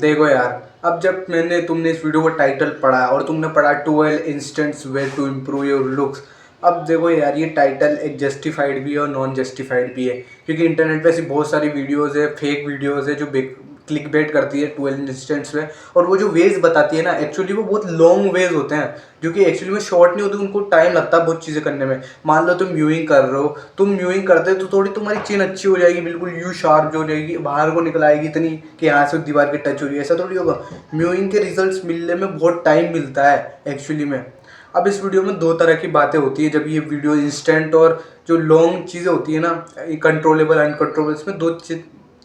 देखो यार, अब जब तुमने इस वीडियो का टाइटल पढ़ा और तुमने पढ़ा 12 instants way to improve your looks. अब देखो यार, ये टाइटल एक जस्टिफाइड भी है और नॉन जस्टिफाइड भी है, क्योंकि इंटरनेट पे ऐसी बहुत सारी वीडियोस है, फेक वीडियोस है जो क्लिक बेट करती है 12 इंस्टेंट्स में। और वो जो वेज बताती है ना, एक्चुअली वो बहुत लॉन्ग वेज होते हैं, जो कि एक्चुअली में शॉर्ट नहीं होते, उनको टाइम लगता है बहुत चीज़ें करने में। मान लो तुम म्यूइंग कर रहे हो, तुम म्यूइंग करते हो तो थोड़ी तुम्हारी चिन अच्छी हो जाएगी, बिल्कुल यू शार्प जो हो जाएगी, बाहर को निकल आएगी इतनी कि यहाँ से दीवार के टच हो रही है, ऐसा थोड़ी होगा। म्यूइंग के रिजल्ट्स मिलने में बहुत टाइम मिलता है एक्चुअली में। अब इस वीडियो में दो तरह की बातें होती है, जब ये वीडियो इंस्टेंट और जो लॉन्ग चीज़ें होती है ना, कंट्रोलेबल अनकंट्रोलेबल, इसमें दो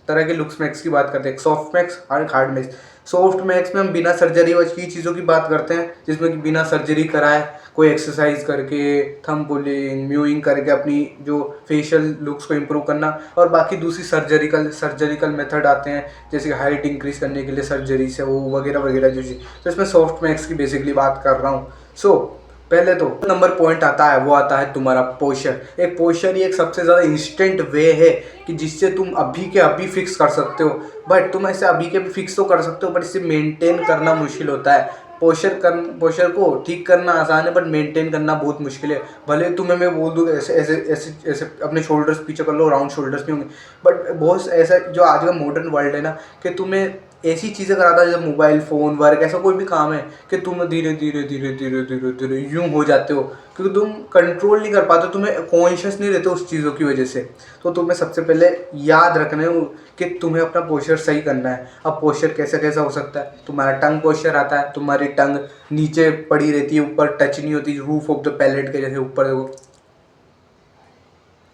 तरह के लुक्स मैक्स की बात करते हैं, सॉफ्ट मैक्स और हार्ड मैक्स। सॉफ्ट मैक्स में हम बिना सर्जरी की चीज़ों की बात करते हैं, जिसमें कि बिना सर्जरी कराए कोई एक्सरसाइज करके, थंब पुलिंग, म्यूइंग करके अपनी जो फेशियल लुक्स को इम्प्रूव करना। और बाकी दूसरी सर्जरिकल मेथड आते हैं, जैसे कि हाइट इंक्रीज करने के लिए सर्जरी से वो वगैरह वगैरह जो चीज़। तो इसमें सॉफ्ट मैक्स की बेसिकली बात कर रहा हूँ। सो पहले तो नंबर पॉइंट आता है, वो आता है तुम्हारा पोस्चर। एक पोस्चर ही एक सबसे ज़्यादा इंस्टेंट वे है कि जिससे तुम अभी के अभी फिक्स कर सकते हो। बट तुम ऐसे अभी के अभी फिक्स तो कर सकते हो, बट इसे मेंटेन करना मुश्किल होता है। पोस्चर को ठीक करना आसान है, बट मेंटेन करना बहुत मुश्किल है। भले तुम्हें मैं बोल दूँ ऐसे ऐसे ऐसे ऐसे अपने शोल्डर्स पीछे कर लो, राउंड शोल्डर्स नहीं होंगे, बट बहुत ऐसा जो आज का मॉडर्न वर्ल्ड है ना, कि तुम्हें ऐसी चीज़ें कराता है, जैसे मोबाइल फ़ोन वर्क, ऐसा कोई भी काम है कि तुम धीरे धीरे धीरे धीरे धीरे धीरे यूँ हो जाते हो, क्योंकि तुम कंट्रोल नहीं कर पाते, तुम्हें कॉन्शियस नहीं रहते उस चीज़ों की वजह से। तो तुम्हें सबसे पहले याद रखना है कि तुम्हें अपना पोस्चर सही करना है। अब पोस्चर कैसा कैसा हो सकता है, तुम्हारा टंग पोस्चर आता है, तुम्हारी टंग नीचे पड़ी रहती है, ऊपर टच नहीं होती, रूफ ऑफ द पैलेट के जैसे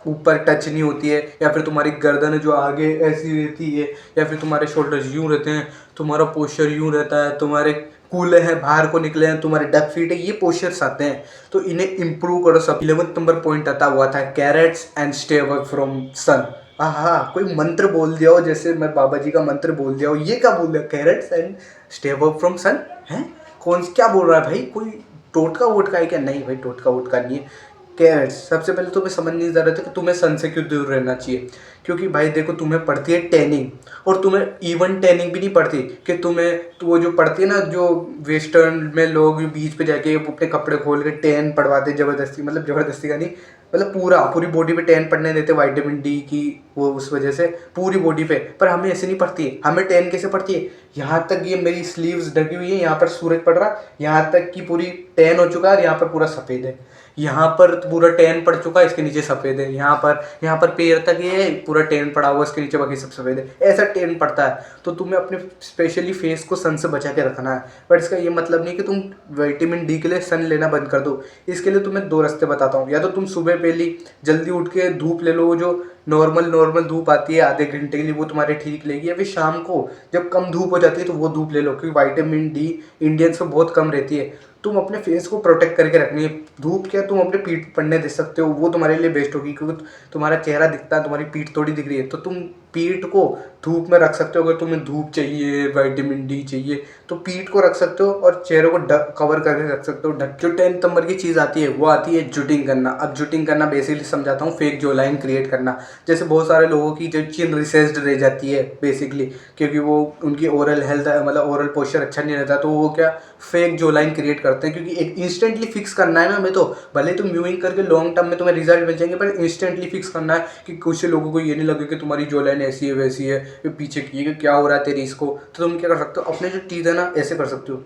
ऊपर टच नहीं होती है, या फिर तुम्हारी गर्दन जो आगे ऐसी रहती है, या फिर तुम्हारे शोल्डर्स यूँ रहते हैं, तुम्हारा पोस्चर यूँ रहता है, तुम्हारे कूले हैं, बाहर को निकले हैं, तुम्हारे डक फीट है, ये पोस्चर्स आते हैं। तो इन्हें इम्प्रूव करो सब। 11th नंबर पॉइंट आता हुआ था carrots and stay away from sun. हाँ, कोई मंत्र बोल दिया हो, जैसे मैं बाबा जी का मंत्र बोल दिया हो, ये क्या बोल दिया, carrots and stay away from sun है? कौन क्या बोल रहा है भाई, कोई टोटका वोटका है क्या? नहीं भाई, टोटका वोटका नहीं है। कैरेट्स, सबसे पहले तुम्हें समझ नहीं जा रहा था कि तुम्हें सन से क्यों दूर रहना चाहिए। क्योंकि भाई देखो, तुम्हें पड़ती है टैनिंग, और तुम्हें इवन टैनिंग भी नहीं पड़ती कि तुम्हें तो वो जो पड़ती है ना, जो वेस्टर्न में लोग बीच पे जाके अपने कपड़े खोल के टैन पड़वाते ज़बरदस्ती, मतलब ज़बरदस्ती का नहीं, मतलब पूरी बॉडी पे टैन पड़ने देते विटामिन डी की वो उस वजह से पूरी बॉडी पे। पर हमें ऐसे नहीं पड़ती है। हमें टैन कैसे पड़ती है, यहाँ तक ये मेरी स्लीव्स ढकी हुई है, यहाँ पर सूरज पड़ रहा, यहाँ तक की पूरी टैन हो चुका है, और यहाँ पर पूरा सफ़ेद है, यहाँ पर पूरा टैन पड़ चुका है, इसके नीचे सफ़ेद है, यहाँ पर पैर तक ये है, पूरा टैन पड़ा हुआ, इसके नीचे बाकी सब सफ़ेद है, ऐसा टैन पड़ता है। तो तुम्हें अपने स्पेशली फेस को सन से बचा के रखना है। बट इसका ये मतलब नहीं कि तुम विटामिन डी के लिए सन लेना बंद कर दो। इसके लिए तुम्हें दो रास्ते बताता हूँ। या तो तुम सुबह पहली जल्दी उठ के धूप ले लो, वो जो नॉर्मल धूप आती है आधे घंटे के लिए, वो तुम्हारे ठीक लगेगी। या फिर शाम को जब कम धूप हो जाती है तो वो धूप ले लो, क्योंकि विटामिन डी इंडियंस में बहुत कम रहती है। तुम अपने फेस को प्रोटेक्ट करके रखनी है। धूप क्या, तुम अपने पीठ पड़ने दे सकते हो, वो तुम्हारे लिए बेस्ट होगी, क्योंकि तुम्हारा चेहरा दिखता है, तुम्हारी पीठ थोड़ी दिख रही है, तो तुम पीठ को धूप में रख सकते हो। अगर तुम्हें धूप चाहिए, विटामिन डी चाहिए, तो पीठ को रख सकते हो और चेहरे को कवर करके रख सकते हो ढक। जो 10th नंबर की चीज़ आती है वो आती है जुटिंग करना। अब जुटिंग करना बेसिकली समझाता हूँ, फेक जो लाइन क्रिएट करना। जैसे बहुत सारे लोगों की जो चिन रिसेस्ड रह जाती है बेसिकली, क्योंकि वो उनकी ओरल हेल्थ, मतलब ओरल पोस्चर अच्छा नहीं रहता, तो वो क्या फेक जो लाइन क्रिएट करते हैं। क्योंकि एक इंस्टेंटली फिक्स करना है ना हमें, तो भले तुम म्यूइंग करके लॉन्ग टर्म में तुम्हें रिजल्ट मिल जाएंगे, पर इंस्टेंटली फिक्स करना है कि कुछ लोगों को ये नहीं लगे कि तुम्हारी जो लाइन ऐसी है वैसी है, ये पीछे की है, क्या हो रहा है तेरी इसको। तो तुम क्या कर सकते हो, अपने जो चीज़ है ना ऐसे कर सकते हो,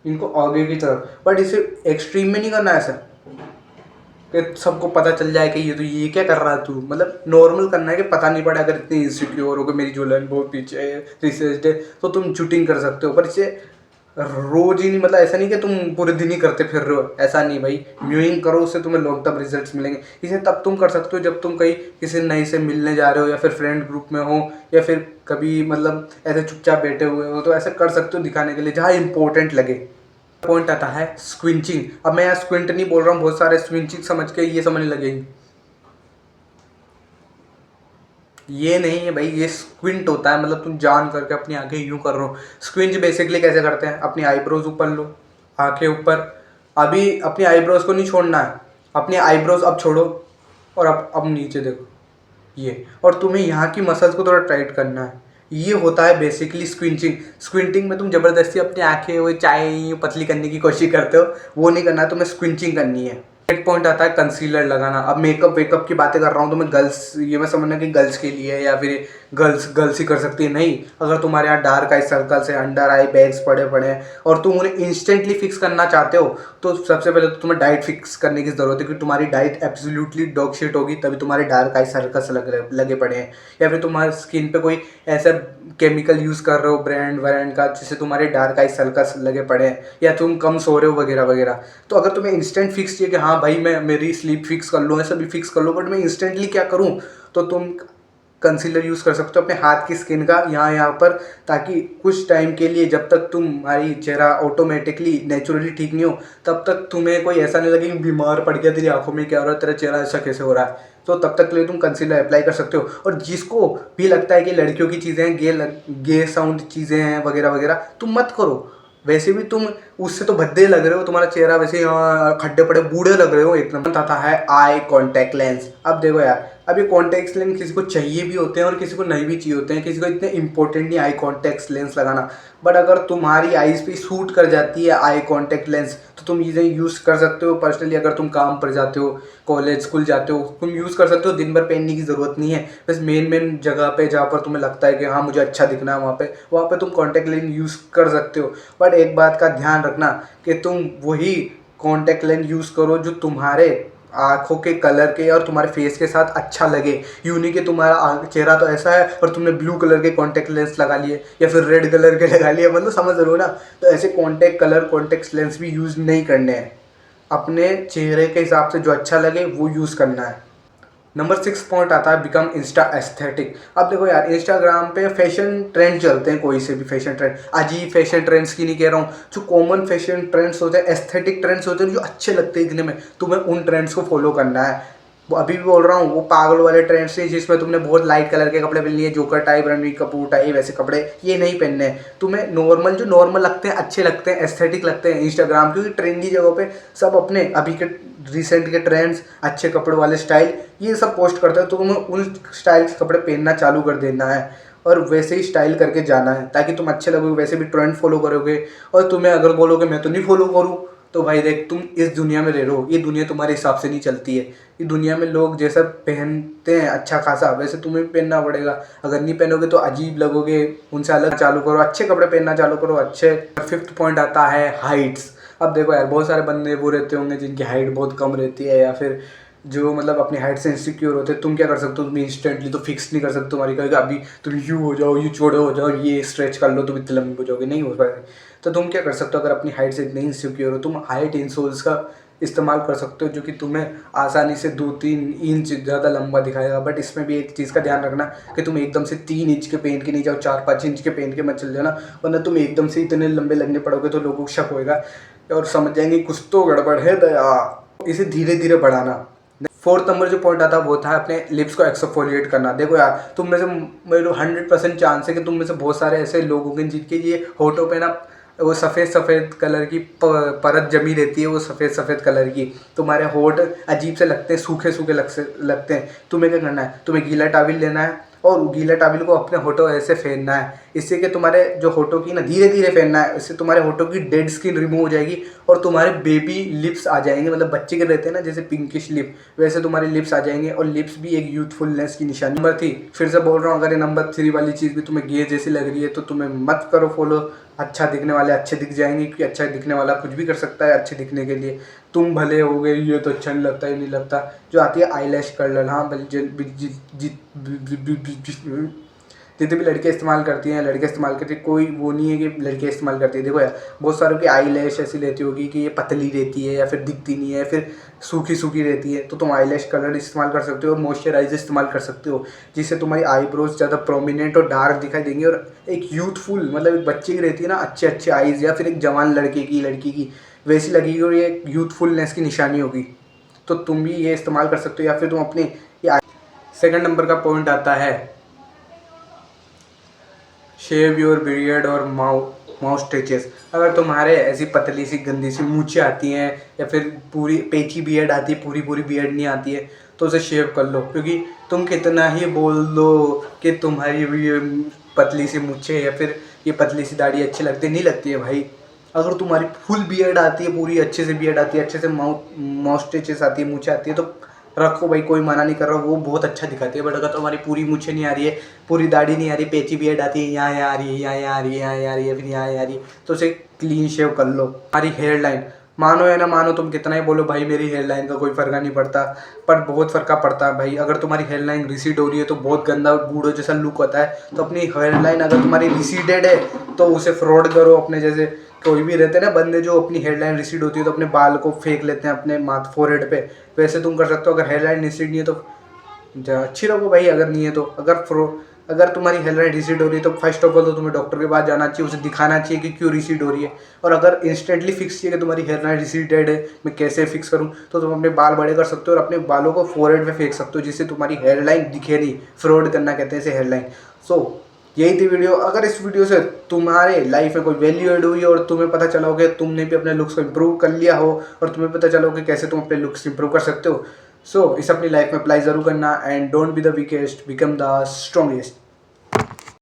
इनको आगे की तरफ, बट इसे एक्सट्रीम में नहीं करना है ऐसा कि सबको पता चल जाए कि ये क्या कर रहा है तू। मतलब नॉर्मल करना है कि पता नहीं पड़े। अगर इतनी इंसिक्योर हो कि मेरी जो लाइन बहुत पीछे है, रिसर्च है, तो तुम शूटिंग कर सकते हो, पर इसे रोज ही नहीं, मतलब ऐसा नहीं कि तुम पूरे दिन ही करते फिर रहे हो, ऐसा नहीं भाई। म्यूइंग करो, उससे तुम्हें लॉन्ग टर्म रिजल्ट्स मिलेंगे। इसे तब तुम कर सकते हो जब तुम कहीं किसी नए से मिलने जा रहे हो, या फिर फ्रेंड ग्रुप में हो, या फिर कभी मतलब ऐसे चुपचाप बैठे हुए हो, तो ऐसे कर सकते हो दिखाने के लिए, जहाँ इंपॉर्टेंट लगे। पॉइंट आता है स्क्विंचिंग। अब मैं यहाँ स्क्विंट नहीं बोल रहा हूँ, बहुत सारे स्क्विंचिंग समझ के ये समझने लगेंगे, ये नहीं है भाई, ये स्क्विंट होता है, मतलब तुम जान करके अपनी आंखें यूं कर रहे हो। स्क्विंच बेसिकली कैसे करते हैं, अपनी आईब्रोज ऊपर लो, आंखें ऊपर। अभी अपनी आईब्रोज को नहीं छोड़ना है, अपनी आईब्रोज अब छोड़ो, और अब नीचे देखो ये। और तुम्हें यहाँ की मसल्स को थोड़ा टाइट करना है, ये होता है बेसिकली स्क्विंचिंग। स्क्विंटिंग में तुम ज़बरदस्ती अपनी आंखें वो चाय पतली करने की कोशिश करते हो, वो नहीं करना, तुम्हें स्क्विंचिंग करनी है। एक पॉइंट आता है कंसीलर लगाना। अब मेकअप वेकअप की बातें कर रहा हूँ तो मैं गर्ल्स, ये मैं समझना कि गर्ल्स के लिए या फिर गर्ल्स गर्ल्स ही कर सकती है, नहीं। अगर तुम्हारे यहाँ डार्क आई सर्कल्स है, अंडर आई बैग्स पड़े पड़े हैं और तुम उन्हें इंस्टेंटली फिक्स करना चाहते हो, तो सबसे पहले तो तुम्हें डाइट फिक्स करने की ज़रूरत है, क्योंकि तुम्हारी डाइट एब्सोल्युटली डॉग शिट होगी, तभी तुम्हारे डार्क आई सर्कल्स लगे पड़े हैं। या फिर तुम्हारे स्किन पे कोई ऐसा केमिकल यूज़ कर रहे हो ब्रांड व्रांड का, जिससे तुम्हारे डार्क आई सर्कल्स लगे पड़े हैं, या तुम कम सो रहे हो वगैरह वगैरह। तो अगर तुम्हें इंस्टेंट फिक्स चाहिए कि हाँ भाई मैं मेरी स्लीप फिक्स कर लो, ऐसा भी फिक्स कर लो, बट मैं इंस्टेंटली क्या करूँ, तो तुम कंसीलर यूज़ कर सकते हो अपने हाथ की स्किन का यहाँ पर, ताकि कुछ टाइम के लिए, जब तक तुम्हारी चेहरा ऑटोमेटिकली नेचुरली ठीक नहीं हो, तब तक तुम्हें कोई ऐसा नहीं लगे कि बीमार पड़ गया, तेरी आंखों में क्या हो रहा है, तेरा चेहरा ऐसा कैसे हो रहा है। तो तब तक के लिए तुम कंसीलर अप्लाई कर सकते हो। और जिसको भी लगता है कि लड़कियों की चीज़ें हैं, गे साउंड चीज़ें हैं वगैरह वगैरह, तुम मत करो। वैसे भी तुम उससे तो भद्दे लग रहे हो, तुम्हारा चेहरा वैसे खड्डे पड़े बूढ़े लग रहे हो एकदम। आता है आई कॉन्टैक्ट लेंस। अब देखो यार, अब ये कॉन्टैक्ट लेंस किसी को चाहिए भी होते हैं और किसी को नहीं भी चाहिए होते हैं, किसी को इतने इंपॉर्टेंट नहीं आई कॉन्टैक्ट लेंस लगाना। बट अगर तुम्हारी आईज पे सूट कर जाती है आई कॉन्टैक्ट लेंस, तो तुम इसे यूज़ कर सकते हो। पर्सनली अगर तुम काम पर जाते हो, कॉलेज स्कूल जाते हो, तुम यूज़ कर सकते हो। दिन भर पहनने की ज़रूरत नहीं है, बस मेन जगह पे जहाँ पर तुम्हें लगता है कि हाँ मुझे अच्छा दिखना है, वहाँ पे तुम कॉन्टैक्ट लेंस यूज़ कर सकते हो। बट एक बात का ध्यान रखना कि तुम वही कॉन्टैक्ट लेंस यूज़ करो जो तुम्हारे आँखों के कलर के और तुम्हारे फेस के साथ अच्छा लगे। यूँ नहीं कि तुम्हारा चेहरा तो ऐसा है और तुमने ब्लू कलर के कॉन्टैक्ट लेंस लगा लिए या फिर रेड कलर के लगा लिए, मतलब समझ रहे हो ना। तो ऐसे कॉन्टैक्ट लेंस भी यूज़ नहीं करने हैं। अपने चेहरे के हिसाब से जो अच्छा लगे वो यूज़ करना है। नंबर 6 पॉइंट आता है बिकम इंस्टा एस्थेटिक। अब देखो यार, इंस्टाग्राम पे फैशन ट्रेंड चलते हैं, कोई से भी फैशन ट्रेंड, अजीब फैशन ट्रेंड्स की नहीं कह रहा हूँ, जो कॉमन फैशन ट्रेंड्स होते हैं, एस्थेटिक ट्रेंड्स होते हैं जो अच्छे लगते हैं दिखने में, तुम्हें उन ट्रेंड्स को फॉलो करना है। वो अभी भी बोल रहा हूँ, वो पागल वाले ट्रेंड्स नहीं जिसमें तुमने बहुत लाइट कलर के कपड़े पहन लिए, joker type, Ranveer Kapoor type, वैसे कपड़े ये नहीं पहनने हैं तुम्हें। नॉर्मल, जो नॉर्मल लगते हैं, अच्छे लगते हैं, एस्थेटिक लगते हैं इंस्टाग्राम, क्योंकि ट्रेंडी जगहों पे सब अपने अभी के रिसेंट के ट्रेंड्स, अच्छे कपड़े वाले स्टाइल, ये सब पोस्ट करते हैं। तो तुम्हें उन स्टाइल के कपड़े पहनना चालू कर देना है और वैसे ही स्टाइल करके जाना है, ताकि तुम अच्छे लगोगे, वैसे भी ट्रेंड फॉलो करोगे। और तुम्हें अगर बोलोगे मैं तो नहीं फॉलो करूँ, तो भाई देख, तुम इस दुनिया में रह रहे हो, ये दुनिया तुम्हारे हिसाब से नहीं चलती है। ये दुनिया में लोग जैसा पहनते हैं अच्छा खासा, वैसे तुम्हें भी पहनना पड़ेगा। अगर नहीं पहनोगे तो अजीब लगोगे, उनसे अलग चालू करो, अच्छे कपड़े पहनना चालू करो, अच्छे। 5th पॉइंट आता है हाइट्स। अब देखो यार, बहुत सारे बंदे वो रहते होंगे जिनकी हाइट बहुत कम रहती है, या फिर जो मतलब अपनी हाइट से इनसिक्योर होते हैं। तुम क्या कर सकते हो, तुम इंस्टेंटली तो फिक्स नहीं कर सकते तुम्हारी, कहेगा अभी तुम यू हो जाओ, यू चौड़े हो जाओ, ये स्ट्रेच कर लो, तुम इतने लंबे हो जाओगे, नहीं हो पाएगा। तो तुम क्या कर सकते हो, अगर अपनी हाइट से इतने इनसिक्योर हो, तुम हाइट इंसोल्स का इस्तेमाल कर सकते हो, जो कि तुम्हें आसानी से 2-3 इंच ज़्यादा लंबा दिखाएगा। बट इसमें भी एक चीज़ का ध्यान रखना कि तुम एकदम से 3 इंच के पहन के नहीं जाओ, 4-5 इंच के पहन के मत चल जाना, वरना तुम एकदम से इतने लंबे लगने पड़ोगे तो लोगों को शक होएगा और समझ जाएंगे कुछ तो गड़बड़ है दया। इसे धीरे धीरे बढ़ाना। 4th नंबर जो पॉइंट आता है वो था अपने लिप्स को एक्सफोलिएट करना। देखो यार, तुम में से मेरे 100% चांस है कि तुम में से बहुत सारे ऐसे लोग होंगे जिनके ये होठों पे ना वो सफ़ेद सफ़ेद कलर की परत जमी रहती है, वो सफ़ेद सफ़ेद कलर की। तुम्हारे होठ अजीब से लगते हैं, सूखे सूखे लगते हैं। तुम्हें क्या करना है, तुम्हें गीला टॉवल लेना है और गीला टॉवल को अपने होठों ऐसे फेरना है, इससे कि तुम्हारे जो होठों की ना, धीरे धीरे फेरना है, इससे तुम्हारे होठों की डेड स्किन रिमूव हो जाएगी और तुम्हारे बेबी लिप्स आ जाएंगे। मतलब बच्चे के रहते हैं ना जैसे पिंकिश लिप, वैसे तुम्हारे लिप्स आ जाएंगे। और लिप्स भी एक यूथफुलनेस की निशानी। नंबर 3, फिर से बोल रहा हूँ, अगर ये नंबर 3 वाली चीज़ भी तुम्हें गे जैसी लग रही है तो तुम्हें मत करो फॉलो। अच्छा दिखने वाले अच्छे दिख जाएंगे, क्योंकि अच्छा दिखने वाला कुछ भी कर सकता है अच्छे दिखने के लिए। तुम भले हो गए ये तो अच्छा नहीं लगता, ये नहीं लगता। जो आती है आईलैश कर्लर, हाँ जितने भी लड़के इस्तेमाल करती हैं, लड़के इस्तेमाल करती हैं, कोई वो नहीं है कि लड़के इस्तेमाल करती है। देखो यार, बहुत सारों की आईलैश ऐसी रहती होगी कि ये पतली रहती है या फिर दिखती नहीं है, फिर सूखी सूखी रहती है, तो तुम आईलैश कलर इस्तेमाल कर सकते हो और मॉइस्चराइजर इस्तेमाल कर सकते हो, जिससे तुम्हारी आईब्रोज ज़्यादा प्रोमिनेंट और डार्क दिखाई देंगी और एक यूथफुल, मतलब एक बच्चे की रहती है ना अच्छे अच्छे आईज़, या फिर एक जवान लड़के की लड़की की वैसी लगेगी और ये यूथफुलनेस की निशानी होगी। तो तुम भी ये इस्तेमाल कर सकते हो। या फिर तुम अपने सेकंड नंबर का पॉइंट आता है शेव योर बियर्ड और माउथ स्ट्रेचेस। अगर तुम्हारे ऐसी पतली सी गंदी सी मूछें आती हैं या फिर पूरी पेची बियर्ड आती है, पूरी पूरी बियर्ड नहीं आती है, तो उसे शेव कर लो। क्योंकि तुम कितना ही बोल दो कि तुम्हारी पतली सी मूछें या फिर ये पतली सी दाढ़ी अच्छी लगती नहीं लगती है भाई। अगर तुम्हारी फुल बियर्ड आती है, पूरी अच्छे से बियर्ड आती है, अच्छे से मॉस्टेचेस आती है, मूछें आती है, तो रखो भाई, कोई मना नहीं कर रहा, वो बहुत अच्छा दिखाती है। बट अगर तुम्हारी पूरी मूछें नहीं आ रही है, पूरी दाढ़ी नहीं आ रही, पेची बियर्ड आती है, यहाँ आ रही है, यहाँ आ रही है, यहाँ आ रही है, फिर यहाँ आ रही है, तो उसे क्लीन शेव कर लो। हमारी हेयर लाइन, मानो या ना मानो, तुम कितना ही बोलो भाई मेरी हेयर लाइन का कोई फ़र्क नहीं पड़ता, पर बहुत फ़र्क पड़ता है भाई। अगर तुम्हारी हेयर लाइन रिसीड हो रही है तो बहुत गंदा बूढ़ो जैसा लुक होता है। तो अपनी हेयर लाइन अगर तुम्हारी रिसीडेड है तो उसे फ्रॉड करो। अपने जैसे कोई भी रहते हैं ना बंदे जो अपनी हेयर लाइन रिसीड होती है तो अपने बाल को फेंक लेते हैं अपने माथ फोरहेड पे, वैसे तुम कर सकते हो। अगर हेयर लाइन रिसीड नहीं है तो अच्छी रखो भाई, अगर नहीं है तो। अगर तुम्हारी हेयर लाइन रिसीड हो रही है तो फर्स्ट ऑफ ऑल तो तुम्हें डॉक्टर के पास जाना चाहिए, उसे दिखाना चाहिए कि क्यों रिसीड हो रही है। और अगर इंस्टेंटली फिक्स चाहिए कि तुम्हारी हेयर लाइन रिसीडेड है, मैं कैसे फिक्स करूं, तो तुम अपने बाल बड़े कर सकते हो और अपने बालों को फोरहेड पे फेंक सकते हो, जिससे तुम्हारी हेयर लाइन दिखे नहीं। फ्रॉड करना कहते हैं इसे, हेयर लाइन। सो यही थी वीडियो। अगर इस वीडियो से तुम्हारे लाइफ में कोई वैल्यू एड हुई और तुम्हें पता चला हो कि तुमने भी अपने लुक्स को इम्प्रूव कर लिया हो और तुम्हें पता चला हो कि कैसे तुम अपने लुक्स इम्प्रूव कर सकते हो, सो इसे अपनी लाइफ में अप्लाई जरूर करना। And don't be the weakest, become the strongest.